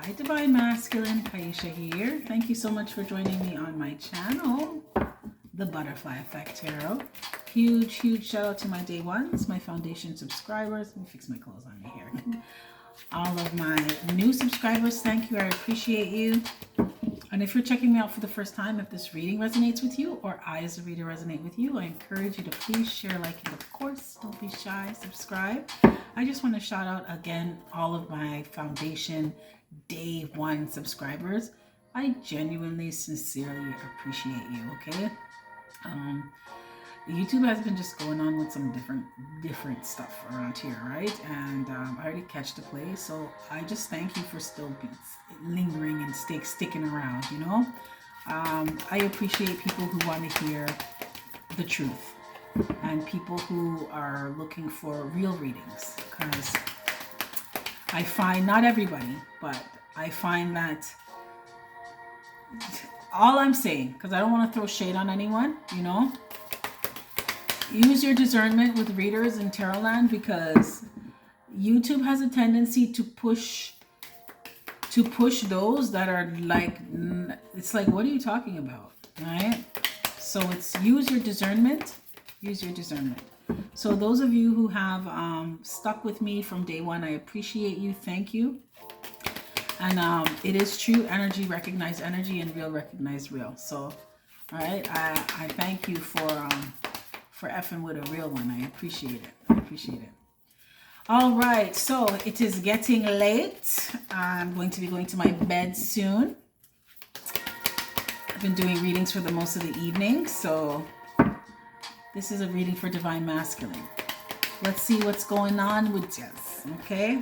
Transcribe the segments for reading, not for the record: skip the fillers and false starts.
Hi, Divine Masculine. Ki-esha here. Thank you so much for joining me on my channel, The Butterfly Effect Tarot. Huge shout out to my day ones, my foundation subscribers. Let me fix my clothes on me here. All of my new subscribers, thank you. I appreciate you. And if you're checking me out for the first time, if this reading resonates with you or I as a reader resonate with you, I encourage you to please share, like, and of course, don't be shy, subscribe. I just want to shout out again all of my foundation day one subscribers. I genuinely, sincerely appreciate you, okay? YouTube has been just going on with some different stuff around here, right? And I already catch the play, so I just thank you for still lingering and sticking around, you know? I appreciate people who want to hear the truth and people who are looking for real readings, because I find, not everybody, but I find that all I'm saying, because I don't want to throw shade on anyone, you know, use your discernment with readers in tarot land, because YouTube has a tendency to push those that are like, it's like, what are you talking about, right? So it's use your discernment. So those of you who have stuck with me from day one, I appreciate you. Thank you. And it is true, energy recognize energy and real recognize real. So, all right, I thank you for effing with a real one. I appreciate it. All right, so it is getting late. I'm going to be going to my bed soon. I've been doing readings for the most of the evening, so this is a reading for Divine Masculine. Let's see what's going on with Jess, okay?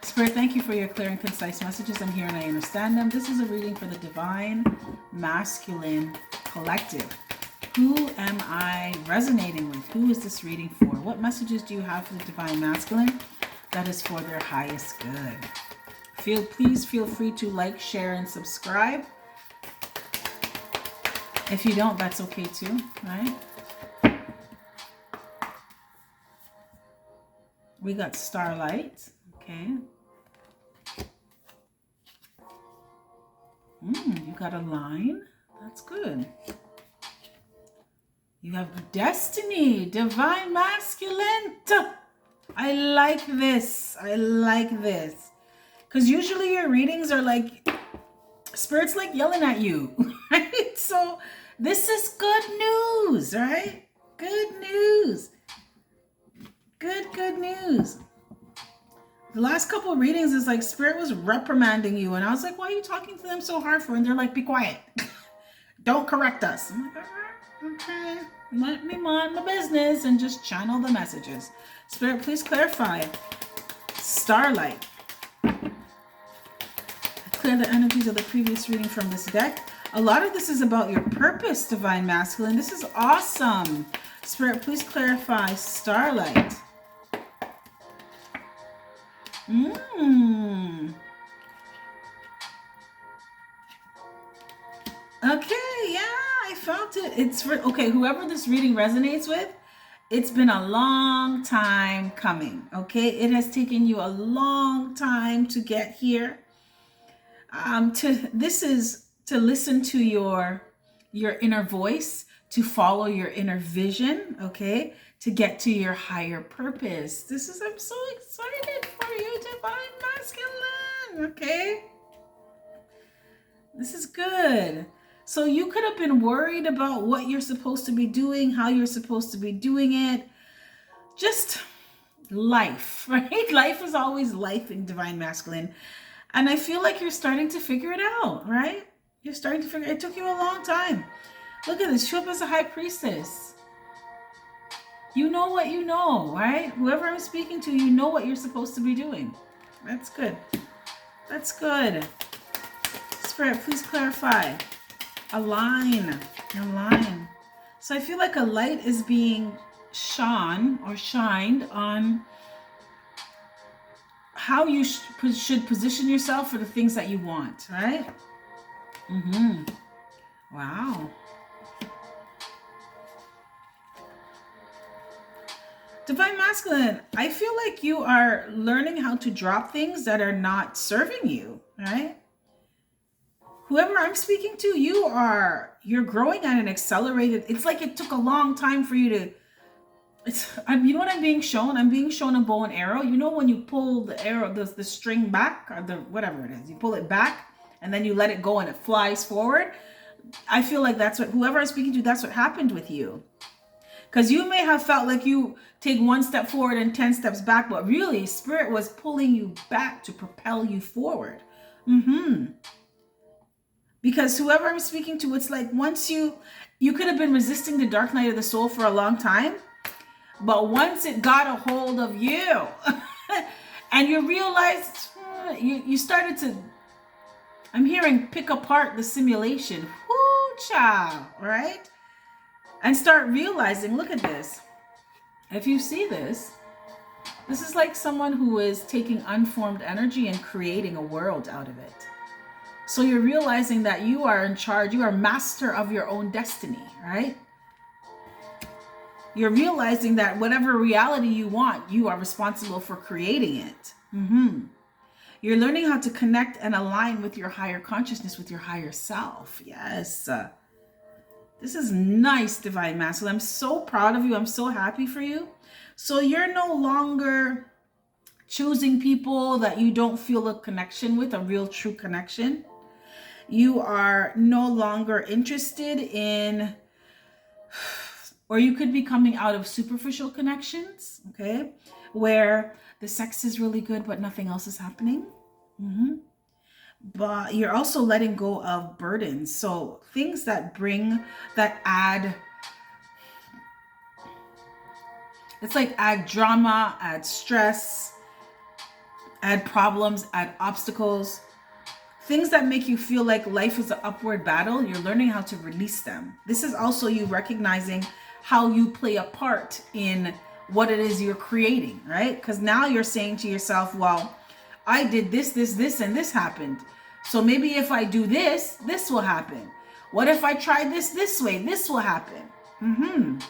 Spirit, thank you for your clear and concise messages. I'm here and I understand them. This is a reading for the Divine Masculine Collective. Who am I resonating with? Who is this reading for? What messages do you have for the Divine Masculine that is for their highest good? Please feel free to like, share, and subscribe. If you don't, that's okay too, right? We got Starlight, okay. You got a line. That's good. You have Destiny, Divine Masculine. I like this. Because usually your readings are like, Spirit's like yelling at you, right? So this is good news, right? Good news. Good news. The last couple of readings is like Spirit was reprimanding you. And I was like, why are you talking to them so hard for? And they're like, be quiet. Don't correct us. I'm like, all right, okay. Let me mind my business and just channel the messages. Spirit, please clarify. Starlight. Clear the energies of the previous reading from this deck. A lot of this is about your purpose, Divine Masculine. This is awesome. Spirit, please clarify. Starlight. Okay, yeah, I felt it. It's for, okay, whoever this reading resonates with, it's been a long time coming, okay? It has taken you a long time to get here. This is to listen to your inner voice, to follow your inner vision, okay? To get to your higher purpose. I'm so excited for you, Divine Masculine, okay? This is good. So you could have been worried about what you're supposed to be doing, how you're supposed to be doing it. Just life, right? Life is always life in Divine Masculine. And I feel like you're starting to figure it out, right? You're starting to figure it. It took you a long time. Look at this. Show up as a high priestess. You know what you know, right? Whoever I'm speaking to, you know what you're supposed to be doing. That's good. That's good. Spirit, please clarify. Align. So I feel like a light is being shone or shined on how you should position yourself for the things that you want, right? Wow. Divine Masculine, I feel like you are learning how to drop things that are not serving you, right? Whoever I'm speaking to, you're growing at an accelerated, it's like it took a long time for you to, you know what I'm being shown? I'm being shown a bow and arrow. You know when you pull the arrow, the string back, or the whatever it is, you pull it back and then you let it go and it flies forward. I feel like that's what, whoever I'm speaking to, that's what happened with you. Because you may have felt like you take one step forward and 10 steps back, but really Spirit was pulling you back to propel you forward. Because whoever I'm speaking to, it's like once you could have been resisting the dark night of the soul for a long time, but once it got a hold of you and you realized, you started to, I'm hearing, pick apart the simulation. Whoo, child, right? And start realizing, look at this. If you see this, this is like someone who is taking unformed energy and creating a world out of it. So you're realizing that you are in charge, you are master of your own destiny, right? You're realizing that whatever reality you want, you are responsible for creating it. You're learning how to connect and align with your higher consciousness, with your higher self. Yes. This is nice, Divine Masculine. I'm so proud of you. I'm so happy for you. So you're no longer choosing people that you don't feel a connection with, a real true connection. You are no longer interested in, or you could be coming out of superficial connections, okay, where the sex is really good, but nothing else is happening. But you're also letting go of burdens. So things that add, it's like add drama, add stress, add problems, add obstacles. Things that make you feel like life is an upward battle, you're learning how to release them. This is also you recognizing how you play a part in what it is you're creating, right? Because now you're saying to yourself, well, I did this, and this happened. So maybe if I do this, this will happen. What if I try this way? This will happen.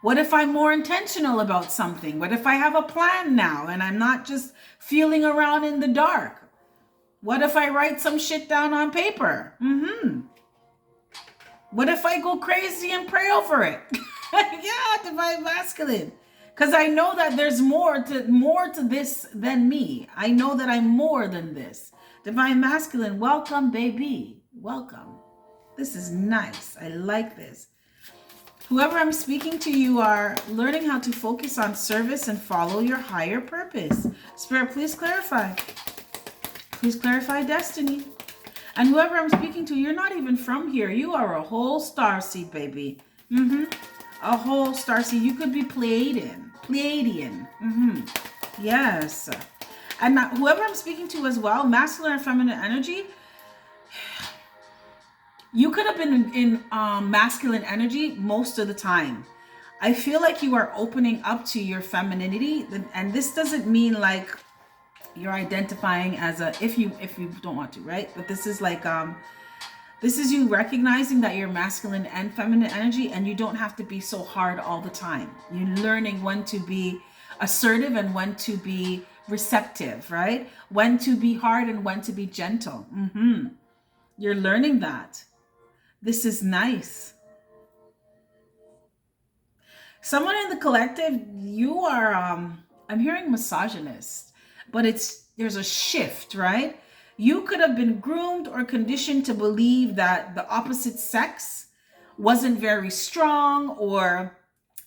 What if I'm more intentional about something? What if I have a plan now and I'm not just feeling around in the dark? What if I write some shit down on paper? What if I go crazy and pray over it? Yeah, Divine Masculine. Because I know that there's more to this than me. I know that I'm more than this. Divine Masculine, welcome, baby. Welcome. This is nice. I like this. Whoever I'm speaking to, you are learning how to focus on service and follow your higher purpose. Spirit, please clarify. Please clarify destiny. And whoever I'm speaking to, you're not even from here. You are a whole starseed, baby. A whole starseed. You could be Pleiadian. Yes. And now, whoever I'm speaking to as well, masculine and feminine energy, you could have been in masculine energy most of the time. I feel like you are opening up to your femininity, and this doesn't mean like you're identifying as a, if you don't want to, right? But this is like this is you recognizing that you're masculine and feminine energy, and you don't have to be so hard all the time. You're learning when to be assertive and when to be receptive, right? When to be hard and when to be gentle. You're learning that. This is nice. Someone in the collective, you are I'm hearing misogynist, but there's a shift, right? You could have been groomed or conditioned to believe that the opposite sex wasn't very strong or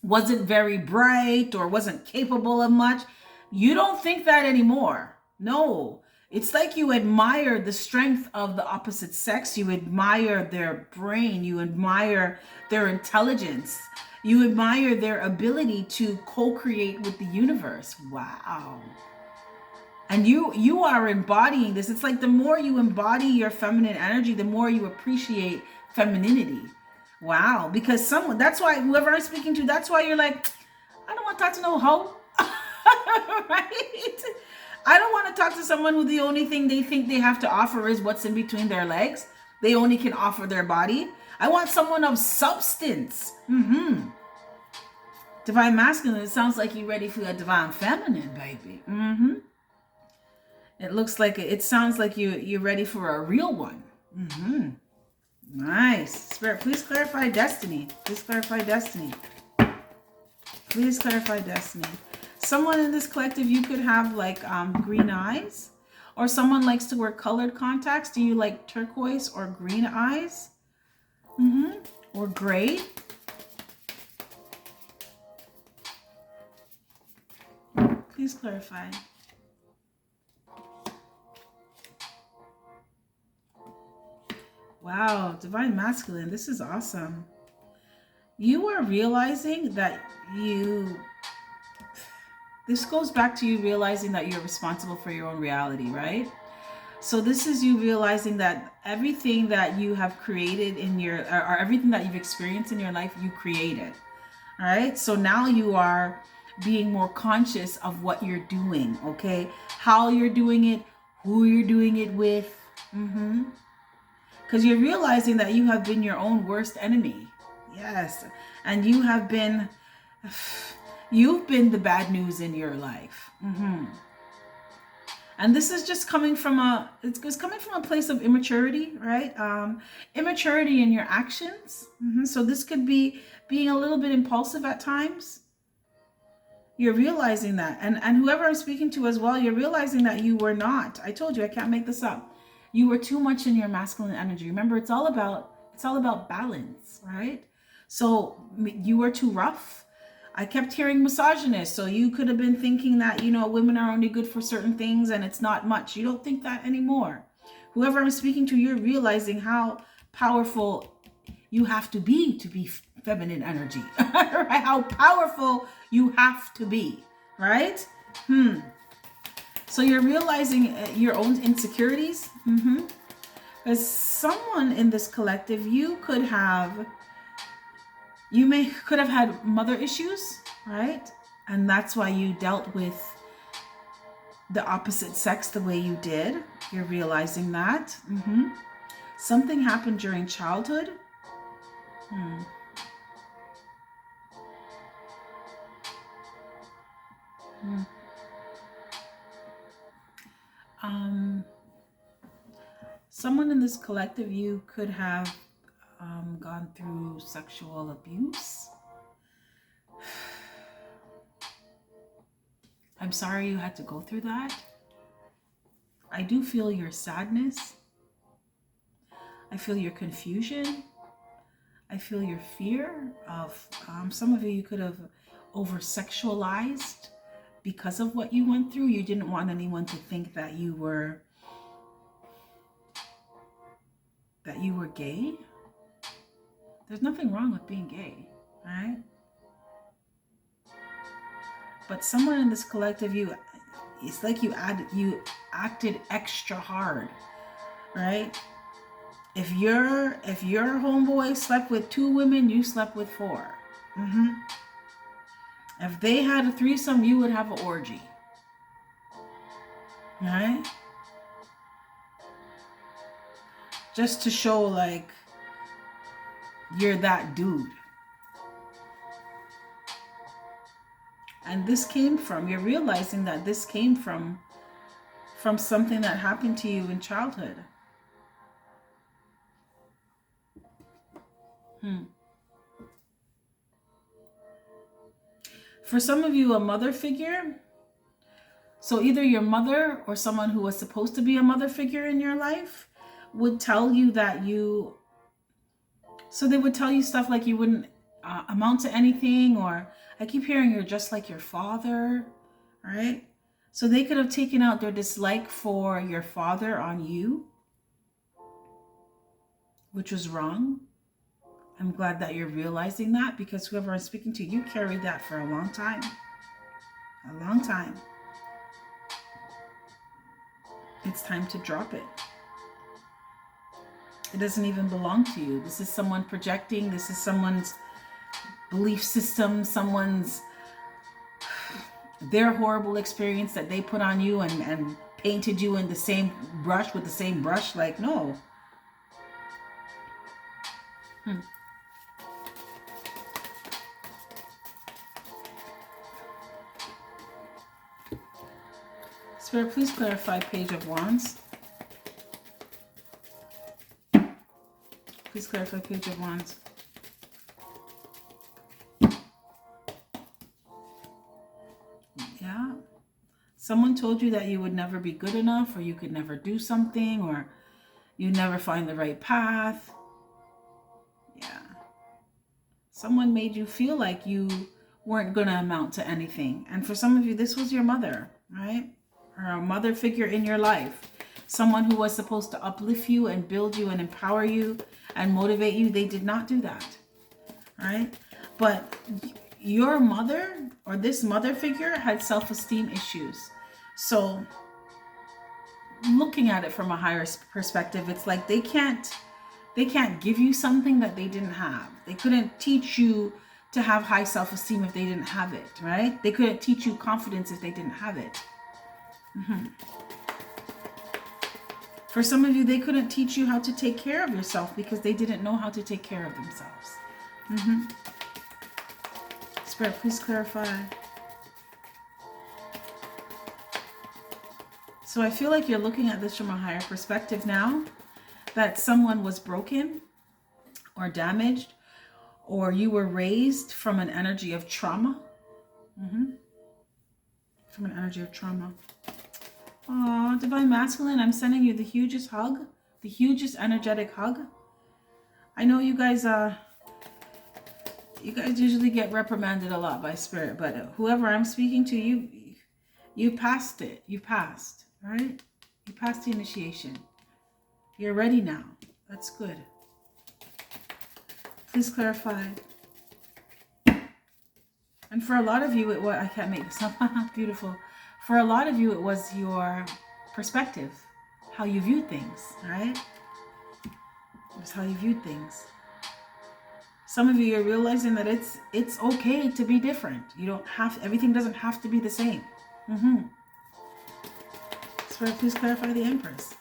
wasn't very bright or wasn't capable of much. You don't think that anymore. No, it's like you admire the strength of the opposite sex. You admire their brain. You admire their intelligence. You admire their ability to co-create with the universe. Wow. And you are embodying this. It's like the more you embody your feminine energy, the more you appreciate femininity. Wow. Because that's why whoever I'm speaking to, that's why you're like, I don't want to talk to no hoe. Right? I don't want to talk to someone who the only thing they think they have to offer is what's in between their legs. They only can offer their body. I want someone of substance. Divine masculine, it sounds like you're ready for a divine feminine, baby. It looks like, it sounds like you're ready for a real one. Nice. Spirit, please clarify destiny. Please clarify destiny. Please clarify destiny. Someone in this collective, you could have like green eyes, or someone likes to wear colored contacts. Do you like turquoise or green eyes? Or gray? Please clarify. Wow, divine masculine, this is awesome. You are realizing that this goes back to you realizing that you're responsible for your own reality, right? So this is you realizing that everything that you have created in your, or everything that you've experienced in your life, you created. All right. So now you are being more conscious of what you're doing. Okay. How you're doing it, who you're doing it with. Because you're realizing that you have been your own worst enemy. Yes. And you have been, you've been the bad news in your life. And this is just coming from it's coming from a place of immaturity, right? Immaturity in your actions. So this could be being a little bit impulsive at times. You're realizing that. And whoever I'm speaking to as well, you're realizing that you were not. I told you, I can't make this up. You were too much in your masculine energy. Remember, it's all about balance, right? So you were too rough. I kept hearing misogynist. So you could have been thinking that, women are only good for certain things and it's not much. You don't think that anymore. Whoever I'm speaking to, you're realizing how powerful you have to be feminine energy. Right? How powerful you have to be, right? So you're realizing your own insecurities. As someone in this collective, you could have had mother issues, right? And that's why you dealt with the opposite sex the way you did. You're realizing that. Something happened during childhood. Someone in this collective, you could have gone through sexual abuse. I'm sorry you had to go through that. I do feel your sadness. I feel your confusion. I feel your fear of, some of you could have over-sexualized because of what you went through. You didn't want anyone to think that you were gay. There's nothing wrong with being gay, right? But someone in this collective, it's like you acted extra hard, right? If your homeboy slept with 2 women, you slept with 4. If they had a threesome, you would have an orgy, right? Just to show like you're that dude. And this came from, you're realizing that this came from something that happened to you in childhood. For some of you, a mother figure. So either your mother or someone who was supposed to be a mother figure in your life would tell you that so they would tell you stuff like you wouldn't amount to anything, or I keep hearing you're just like your father, right? So they could have taken out their dislike for your father on you, which was wrong. I'm glad that you're realizing that, because whoever I'm speaking to, you carried that for a long time. A long time. It's time to drop it. It doesn't even belong to you. This is someone projecting. This is someone's belief system, their horrible experience that they put on you and painted you in the same brush with the same brush. Like, no. Spirit, please clarify Page of Wands. Please clarify Page of Wands. Yeah. Someone told you that you would never be good enough, or you could never do something, or you'd never find the right path. Yeah. Someone made you feel like you weren't going to amount to anything. And for some of you, this was your mother, right? Or a mother figure in your life. Someone who was supposed to uplift you and build you and empower you and motivate you. They did not do that, right? But your mother, or this mother figure, had self-esteem issues. So looking at it from a higher perspective, it's like they can't give you something that they didn't have. They couldn't teach you to have high self-esteem if they didn't have it, right? They couldn't teach you confidence if they didn't have it. For some of you, they couldn't teach you how to take care of yourself because they didn't know how to take care of themselves. Spirit, please clarify. So I feel like you're looking at this from a higher perspective now, that someone was broken or damaged, or you were raised from an energy of trauma. From an energy of trauma. Aw, Divine Masculine, I'm sending you the hugest hug, the hugest energetic hug. I know you guys usually get reprimanded a lot by Spirit, but whoever I'm speaking to, you passed it. You passed, right? You passed the initiation. You're ready now. That's good. Please clarify. And for a lot of you, I can't make this up. Beautiful. For a lot of you, it was your perspective, how you viewed things, right? It was how you viewed things. Some of you are realizing that it's okay to be different. You don't have, everything doesn't have to be the same. So please clarify the Empress.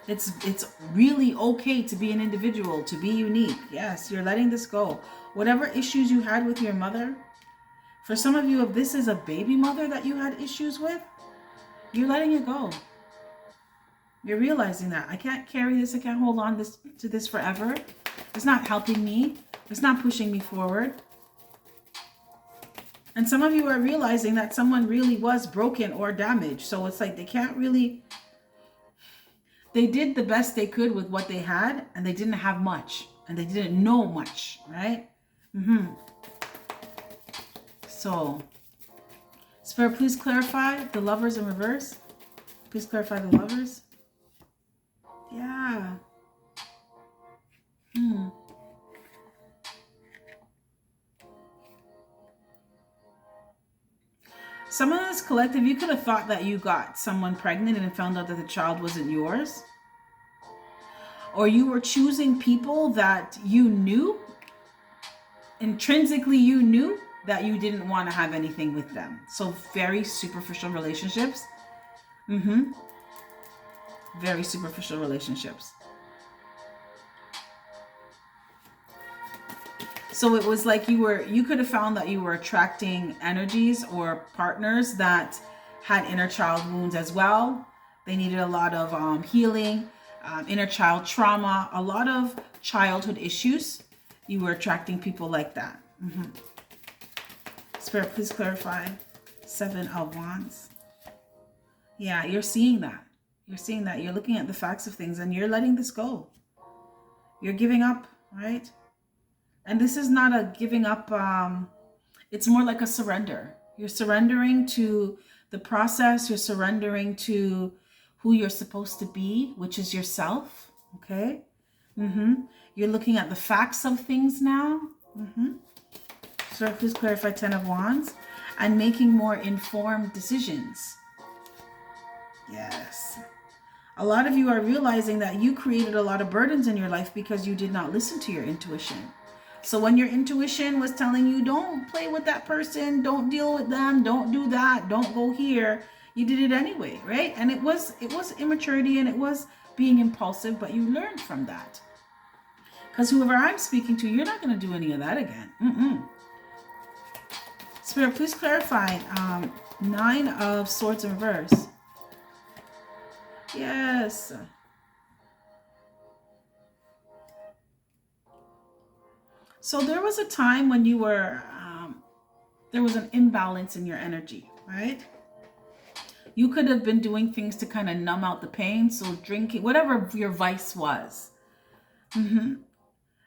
It's really okay to be an individual, to be unique. Yes, you're letting this go. Whatever issues you had with your mother, for some of you, if this is a baby mother that you had issues with, you're letting it go. You're realizing that I can't carry this, I can't hold on to this forever. It's not helping me. It's not pushing me forward. And some of you are realizing that someone really was broken or damaged. So it's like they can't really, they did the best they could with what they had, and they didn't have much, and they didn't know much, right? So, Spirit, please clarify the Lovers in reverse. Please clarify the Lovers. Yeah. Some of this collective, you could have thought that you got someone pregnant and found out that the child wasn't yours. Or you were choosing people that you knew, intrinsically you knew that you didn't want to have anything with them. So very superficial relationships. Very superficial relationships. So it was like you could have found that you were attracting energies or partners that had inner child wounds as well. They needed a lot of healing, inner child trauma, a lot of childhood issues. You were attracting people like that. Spirit, please clarify. 7 of Wands. Yeah, you're seeing that. You're seeing that. You're looking at the facts of things and you're letting this go. You're giving up, right? And this is not a giving up. It's more like a surrender. You're surrendering to the process. You're surrendering to who you're supposed to be, which is yourself. Okay. You're looking at the facts of things now. So please clarify 10 of Wands, and making more informed decisions. Yes. A lot of you are realizing that you created a lot of burdens in your life because you did not listen to your intuition. So when your intuition was telling you, don't play with that person, don't deal with them, don't do that, don't go here, you did it anyway, right? And it was immaturity and it was being impulsive, but you learned from that. Because whoever I'm speaking to, you're not going to do any of that again. Spirit, please clarify Nine of Swords in reverse. Yes. So there was a time when you were, there was an imbalance in your energy, right? You could have been doing things to kind of numb out the pain. So drinking, whatever your vice was.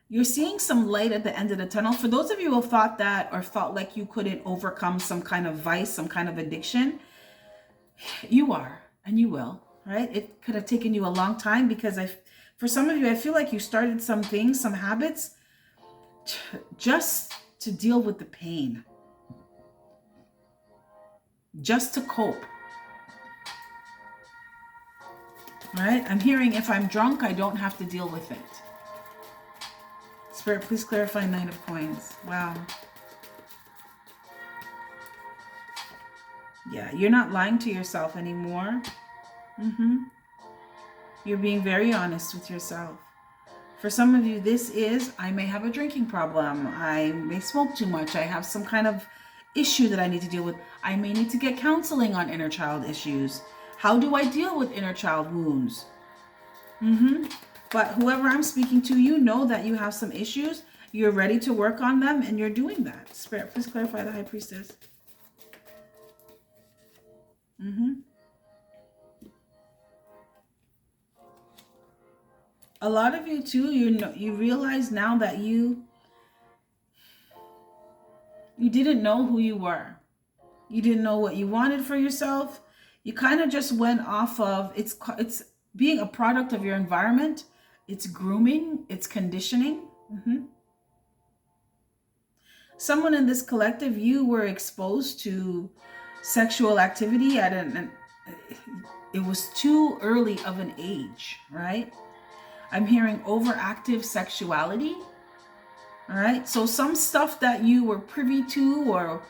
You're seeing some light at the end of the tunnel. For those of you who thought that or felt like you couldn't overcome some kind of vice, some kind of addiction, you are, and you will, right? It could have taken you a long time because for some of you, I feel like you started some things, some habits, just to deal with the pain, just to cope. Right? I'm hearing if I'm drunk, I don't have to deal with it. Spirit, please clarify Nine of Coins. Wow. Yeah, you're not lying to yourself anymore. You're being very honest with yourself. For some of you, this is, I may have a drinking problem. I may smoke too much. I have some kind of issue that I need to deal with. I may need to get counseling on inner child issues. How do I deal with inner child wounds? But whoever I'm speaking to, you know that you have some issues. You're ready to work on them, and you're doing that. Spirit, please clarify the High Priestess. A lot of you too, you realize now that you didn't know who you were. You didn't know what you wanted for yourself. You kind of just went off of, it's being a product of your environment. It's grooming, it's conditioning. Someone in this collective, you were exposed to sexual activity at it was too early of an age, right? I'm hearing overactive sexuality. All right. So some stuff that you were privy to or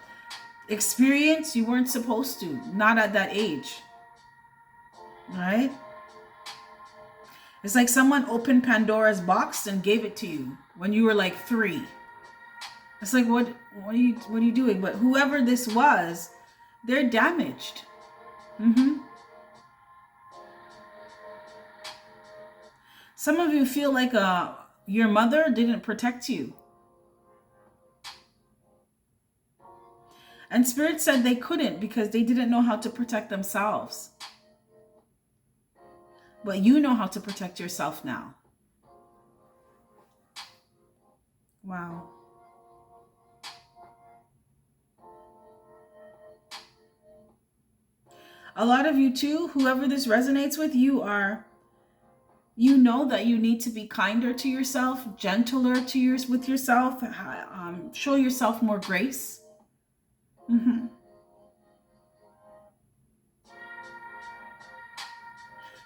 experienced, you weren't supposed to, not at that age. All right. It's like someone opened Pandora's box and gave it to you when you were like 3. It's like, what are you doing? But whoever this was, they're damaged. Some of you feel like your mother didn't protect you. And Spirit said they couldn't because they didn't know how to protect themselves. But you know how to protect yourself now. Wow. A lot of you too, whoever this resonates with, you know that you need to be kinder to yourself, gentler with yourself, show yourself more grace.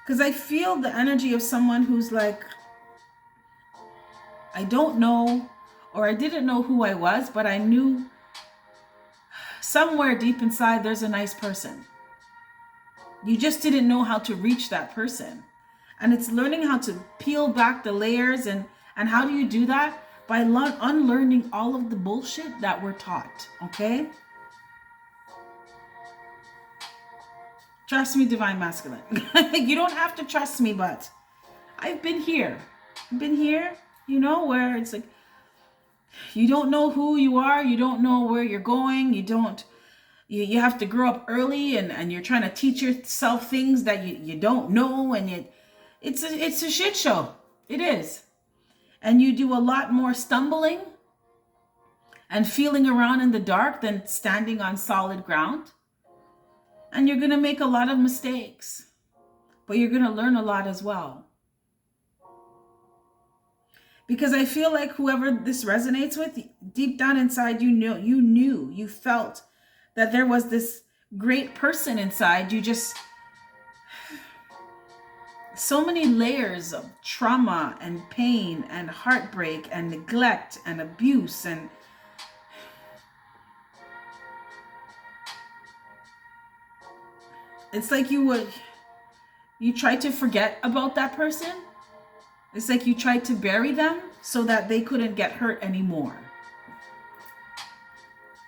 Because I feel the energy of someone who's like, I don't know, or I didn't know who I was, but I knew somewhere deep inside there's a nice person. You just didn't know how to reach that person. And it's learning how to peel back the layers. And how do you do that? By unlearning all of the bullshit that we're taught. Okay? Trust me, Divine Masculine. You don't have to trust me, but I've been here. Where it's like, you don't know who you are. You don't know where you're going. You have to grow up early and you're trying to teach yourself things that you don't know. And it's a shit show. It is. And you do a lot more stumbling and feeling around in the dark than standing on solid ground. And you're going to make a lot of mistakes, but you're going to learn a lot as well. Because I feel like whoever this resonates with, deep down inside, you felt that there was this great person inside. So many layers of trauma and pain and heartbreak and neglect and abuse and it's like you tried to forget about that person. It's like you tried to bury them so that they couldn't get hurt anymore.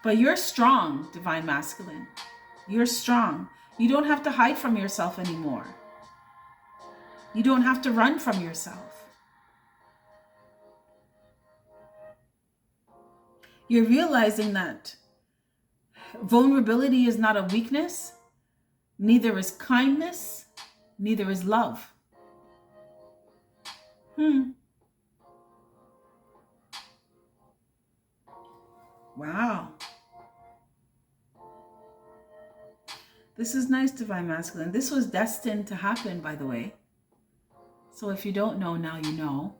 But you're strong, Divine Masculine. You're strong. You don't have to hide from yourself anymore. You don't have to run from yourself. You're realizing that vulnerability is not a weakness, neither is kindness, neither is love. Wow. This is nice, Divine Masculine. This was destined to happen, by the way. So if you don't know, now you know.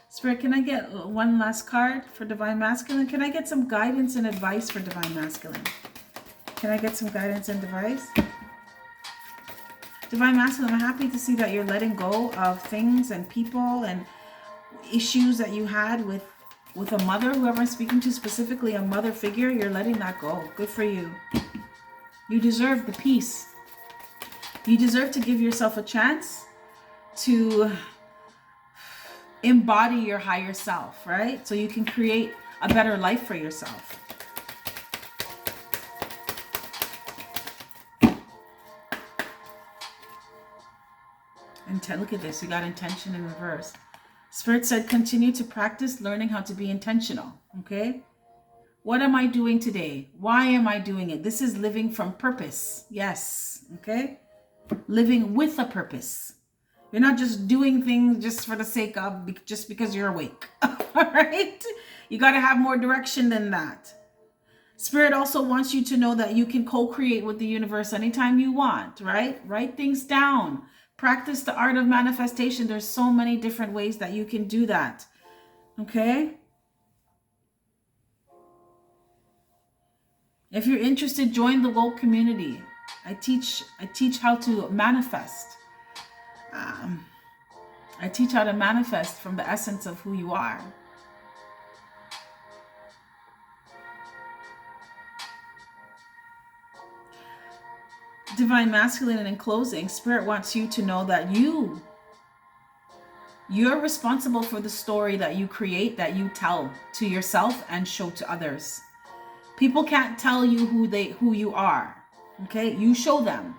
Spirit, can I get one last card for Divine Masculine? Can I get some guidance and advice for Divine Masculine? Can I get some guidance and advice? Divine Masculine, I'm happy to see that you're letting go of things and people and issues that you had with a mother, whoever I'm speaking to, specifically a mother figure. You're letting that go. Good for you. You deserve the peace. You deserve to give yourself a chance to embody your higher self, right? So you can create a better life for yourself. And look at this, you got intention in reverse. Spirit said, continue to practice learning how to be intentional, okay? What am I doing today? Why am I doing it? This is living from purpose. Yes, okay? Living with a purpose. You're not just doing things just for the sake of, just because you're awake. All right? You got to have more direction than that. Spirit also wants you to know that you can co-create with the universe anytime you want, right? Write things down. Practice the art of manifestation. There's so many different ways that you can do that. Okay? If you're interested, join the woke community. I teach how to manifest. I teach how to manifest from the essence of who you are. Divine Masculine, and in closing, Spirit wants you to know that you're responsible for the story that you create, that you tell to yourself and show to others. People can't tell you who you are. Okay? You show them.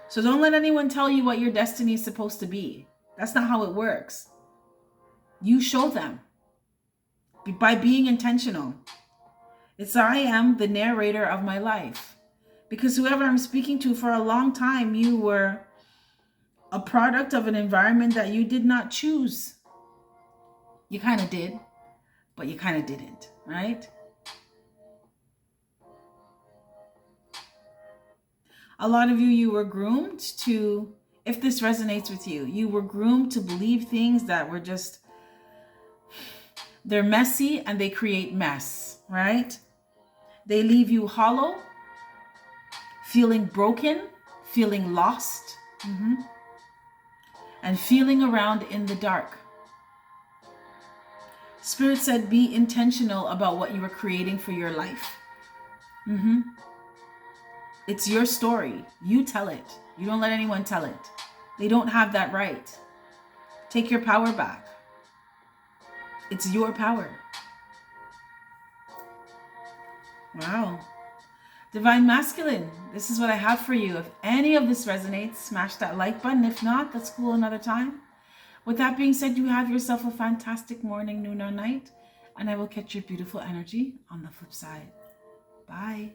So don't let anyone tell you what your destiny is supposed to be. That's not how it works. You show them by being intentional. It's I am the narrator of my life. Because whoever I'm speaking to, for a long time, you were a product of an environment that you did not choose. You kind of did, but you kind of didn't, right? A lot of you were groomed to, if this resonates with you, you were groomed to believe things that were just, they're messy and they create mess, right? They leave you hollow, feeling broken, feeling lost, and feeling around in the dark. Spirit said, be intentional about what you are creating for your life. It's your story. You tell it. You don't let anyone tell it. They don't have that right. Take your power back. It's your power. Wow. Divine Masculine, this is what I have for you. If any of this resonates, smash that like button. If not, that's cool another time. With that being said, you have yourself a fantastic morning, noon, or night. And I will catch your beautiful energy on the flip side. Bye.